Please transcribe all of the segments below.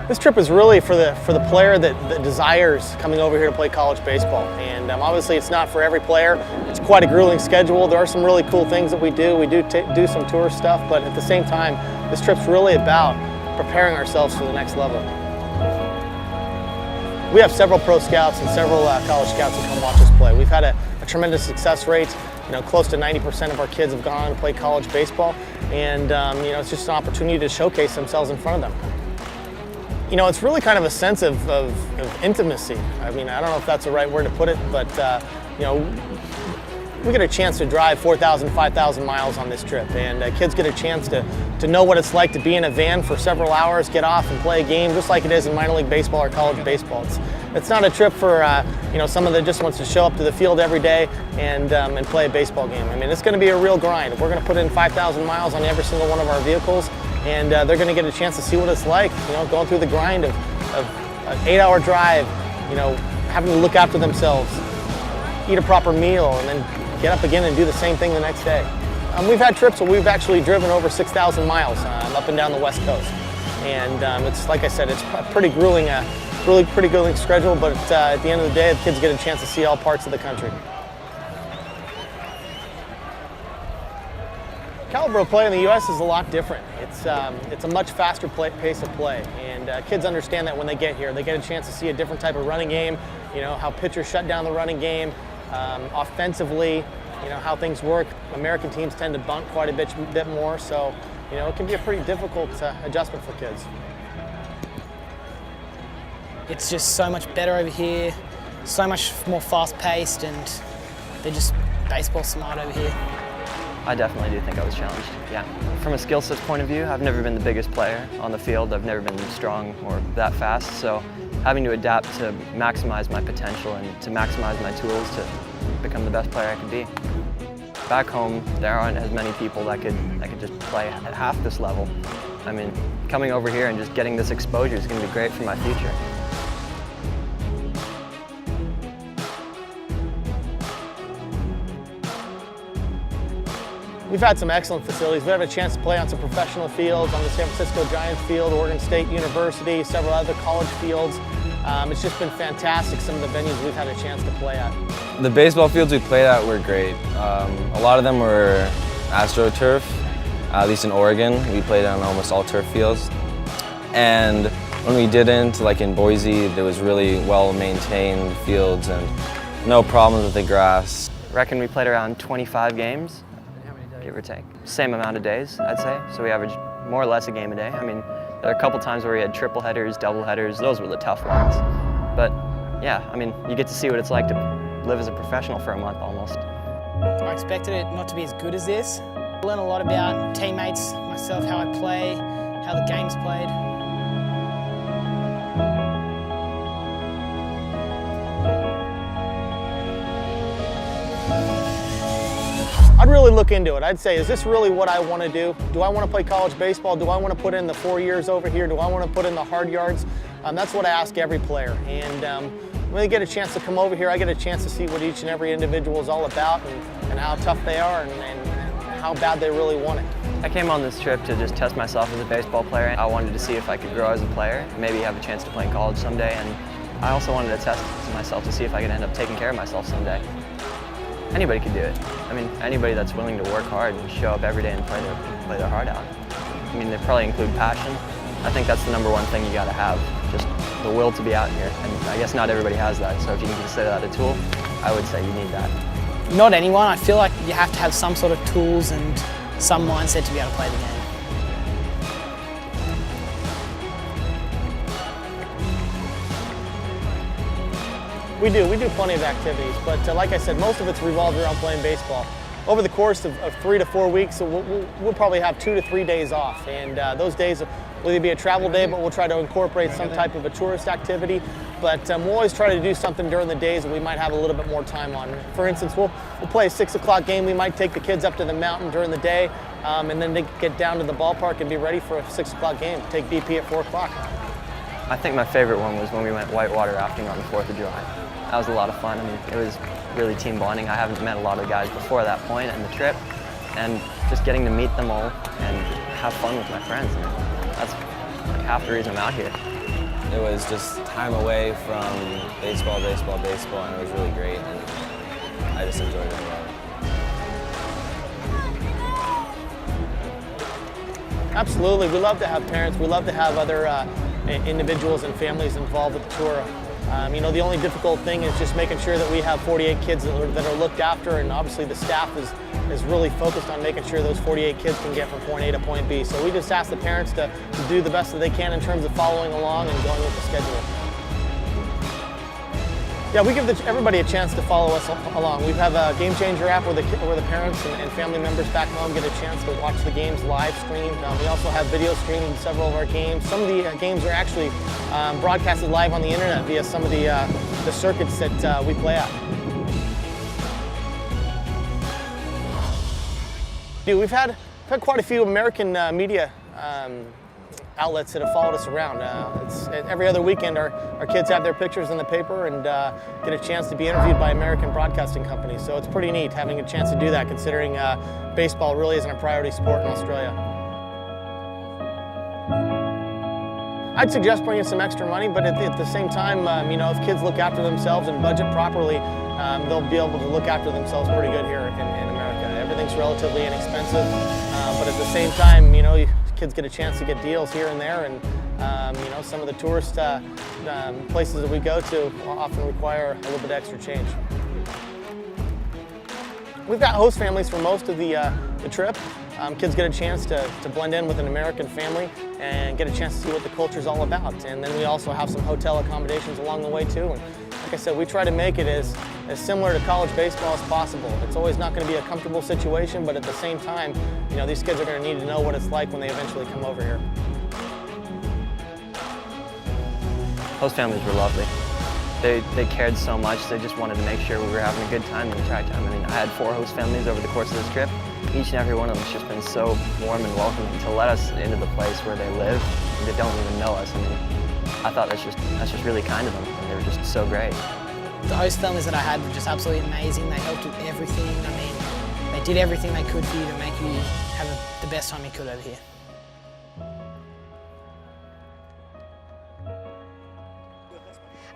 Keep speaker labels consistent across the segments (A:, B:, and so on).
A: This trip is really for the player that desires coming over here to play college baseball. And obviously it's not for every player. It's quite a grueling schedule. There are some really cool things that we do. We do some tour stuff, but at the same time, this trip's really about preparing ourselves for the next level. We have several pro scouts and several college scouts that come watch us play. We've had a tremendous success rate. Close to 90% of our kids have gone on to play college baseball, and it's just an opportunity to showcase themselves in front of them. It's really kind of a sense of intimacy. I mean, I don't know if that's the right word to put it, but we get a chance to drive 4,000, 5,000 miles on this trip, and kids get a chance to know what it's like to be in a van for several hours, get off and play a game, just like it is in minor league baseball or college baseball. It's not a trip for someone that just wants to show up to the field every day and play a baseball game. I mean, it's going to be a real grind. We're going to put in 5,000 miles on every single one of our vehicles, and they're going to get a chance to see what it's like, going through the grind of an 8-hour drive, having to look after themselves, eat a proper meal, and then get up again and do the same thing the next day. We've had trips where we've actually driven over 6,000 miles up and down the West Coast. And it's, like I said, it's a pretty grueling schedule, but at the end of the day, the kids get a chance to see all parts of the country. Caliber of play in the U.S. is a lot different. It's a much faster pace of play, and kids understand that when they get here. They get a chance to see a different type of running game, how pitchers shut down the running game, offensively, how things work. American teams tend to bunt quite a bit more, so it can be a pretty difficult adjustment for kids.
B: It's just so much better over here, so much more fast-paced, and they're just baseball smart over here.
C: I definitely do think I was challenged, yeah. From a skill sets point of view, I've never been the biggest player on the field. I've never been strong or that fast, so having to adapt to maximize my potential and to maximize my tools to become the best player I could be. Back home, there aren't as many people that could just play at half this level. I mean, coming over here and just getting this exposure is going to be great for my future.
A: We've had some excellent facilities. We've had a chance to play on some professional fields, on the San Francisco Giants field, Oregon State University, several other college fields. It's just been fantastic, some of the venues we've had a chance to play at.
D: The baseball fields we played at were great. A lot of them were AstroTurf, at least in Oregon. We played on almost all turf fields. And when we didn't, like in Boise, there was really well-maintained fields and no problems with the grass.
C: I reckon we played around 25 games, give or take. Same amount of days, I'd say. So we averaged more or less a game a day. I mean, there are a couple times where we had triple headers, double headers. Those were the tough ones. But yeah, I mean, you get to see what it's like to live as a professional for a month almost.
B: I expected it not to be as good as this. I learned a lot about teammates, myself, how I play, how the game's played.
A: I'd really look into it. I'd say, is this really what I want to do? Do I want to play college baseball? Do I want to put in the 4 years over here? Do I want to put in the hard yards? That's what I ask every player. And when they get a chance to come over here, I get a chance to see what each and every individual is all about and how tough they are and how bad they really want it.
C: I came on this trip to just test myself as a baseball player. I wanted to see if I could grow as a player, maybe have a chance to play in college someday, and I also wanted to test myself to see if I could end up taking care of myself someday. Anybody could do it. I mean, anybody that's willing to work hard and show up every day and play their heart out. I mean, they probably include passion. I think that's the number one thing you gotta have, just the will to be out here. And I guess not everybody has that, so if you can consider that a tool, I would say you need that.
B: Not anyone. I feel like you have to have some sort of tools and some mindset to be able to play the game.
A: We do plenty of activities, but like I said, most of it's revolved around playing baseball. Over the course of 3 to 4 weeks, we'll probably have 2 to 3 days off, and those days will either be a travel day, but we'll try to incorporate some type of a tourist activity. But we'll always try to do something during the days that we might have a little bit more time on. For instance, we'll play a 6 o'clock game. We might take the kids up to the mountain during the day, and then they get down to the ballpark and be ready for a 6 o'clock game. Take BP at 4 o'clock.
C: I think my favorite one was when we went whitewater rafting on the 4th of July. That was a lot of fun. I mean, it was really team bonding. I haven't met a lot of guys before that point in the trip, and just getting to meet them all and have fun with my friends. I mean, that's like half the reason I'm out here.
D: It was just time away from baseball, and it was really great, and I just enjoyed it a lot.
A: Absolutely, we love to have parents, we love to have other individuals and families involved with the tour. You know, the only difficult thing is just making sure that we have 48 kids that are looked after, and obviously the staff is really focused on making sure those 48 kids can get from point A to point B. So we just ask the parents to do the best that they can in terms of following along and going with the schedule. Yeah, we give everybody a chance to follow us along. We have a Game Changer app where the parents and family members back home get a chance to watch the games live streamed. We also have video streaming several of our games. Some of the games are actually broadcasted live on the internet via some of the circuits that we play at. We've had quite a few American media outlets that have followed us around. Every other weekend our kids have their pictures in the paper and get a chance to be interviewed by American broadcasting companies. So it's pretty neat having a chance to do that, considering baseball really isn't a priority sport in Australia. I'd suggest bringing some extra money, but at the same time, you know, if kids look after themselves and budget properly, they'll be able to look after themselves pretty good here in America. Everything's relatively inexpensive, but at the same time, you know, kids get a chance to get deals here and there, and you know, some of the tourist places that we go to often require a little bit extra change. We've got host families for most of the trip. Kids get a chance to blend in with an American family and get a chance to see what the culture is all about. And then we also have some hotel accommodations along the way too. And like I said, we try to make it as similar to college baseball as possible. It's always not going to be a comfortable situation, but at the same time, you know, these kids are going to need to know what it's like when they eventually come over here.
C: Host families were lovely. They cared so much. They just wanted to make sure we were having a good time the entire time. I mean, I had 4 host families over the course of this trip. Each and every one of them has just been so warm and welcoming to let us into the place where they live. They don't even know us. I mean, I thought that's just really kind of them, and they were just so great.
B: The host families that I had were just absolutely amazing. They helped with everything. I mean, they did everything they could for you to make you have the best time you could over here.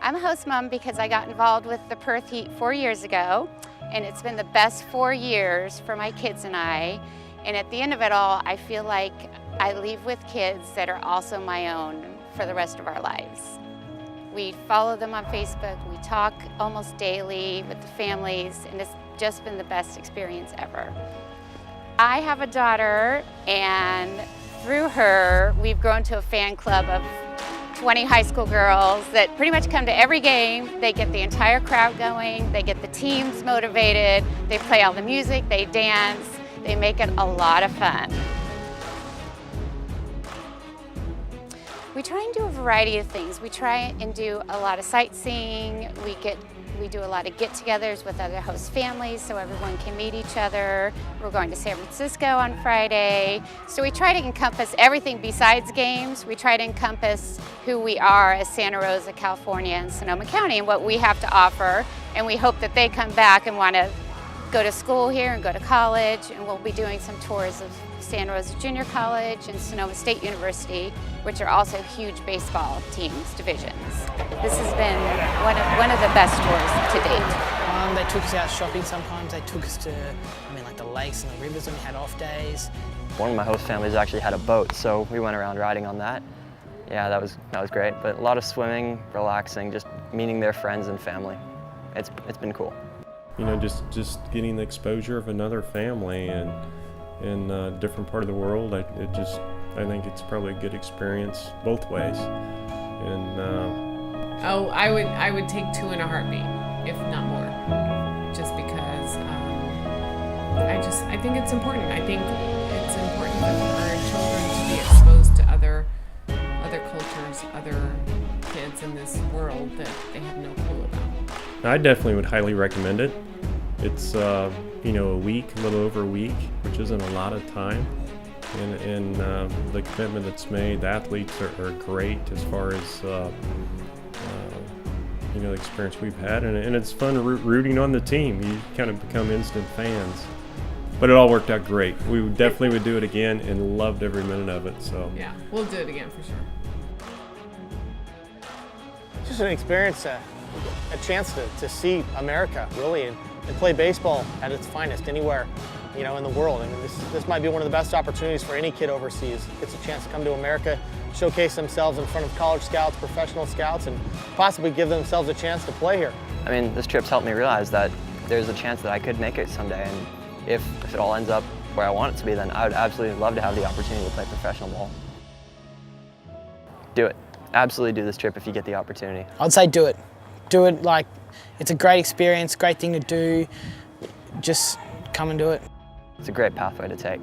E: I'm a host mom because I got involved with the Perth Heat 4 years ago, and it's been the best 4 years for my kids and I. And at the end of it all, I feel like I leave with kids that are also my own for the rest of our lives. We follow them on Facebook, we talk almost daily with the families, and it's just been the best experience ever. I have a daughter, and through her, we've grown to a fan club of 20 high school girls that pretty much come to every game. They get the entire crowd going, they get the teams motivated, they play all the music, they dance, they make it a lot of fun. We try and do a variety of things. We try and do a lot of sightseeing. We do a lot of get-togethers with other host families so everyone can meet each other. We're going to San Francisco on Friday. So we try to encompass everything besides games. We try to encompass who we are as Santa Rosa, California, and Sonoma County and what we have to offer. And we hope that they come back and want to go to school here and go to college. And we'll be doing some tours of Santa Rosa Junior College and Sonoma State University, which are also huge baseball teams, divisions. This has been one of the best tours to date.
B: They took us out shopping sometimes. They took us to, like the lakes and the rivers when we had off days.
C: One of my host families actually had a boat, so we went around riding on that. Yeah, that was great. But a lot of swimming, relaxing, just meeting their friends and family. It's been cool.
F: You know, just getting the exposure of another family and in a different part of the world. I think it's probably a good experience both ways. And
G: I would take 2 in a heartbeat, if not more, just because I think it's important. I think it's important for our children to be exposed to other cultures, other kids in this world that they have no clue about.
F: I definitely would highly recommend it. It's a week, a little over a week, which isn't a lot of time. And the commitment that's made, the athletes are great as far as the experience we've had, and it's fun rooting on the team. You kind of become instant fans. But it all worked out great. We definitely would do it again and loved every minute of it. So
G: yeah, we'll do it again for sure.
A: just an experience, a chance to see America, really, and play baseball at its finest anywhere, you know, in the world. I mean, this might be one of the best opportunities for any kid overseas. Gets a chance to come to America, showcase themselves in front of college scouts, professional scouts, and possibly give themselves a chance to play here.
C: I mean, this trip's helped me realize that there's a chance that I could make it someday, and if it all ends up where I want it to be, then I would absolutely love to have the opportunity to play professional ball. Do it. Absolutely do this trip if you get the opportunity.
B: I'd say do it. Do it. Like, it's a great experience, great thing to do. Just come and do it.
C: It's a great pathway to take.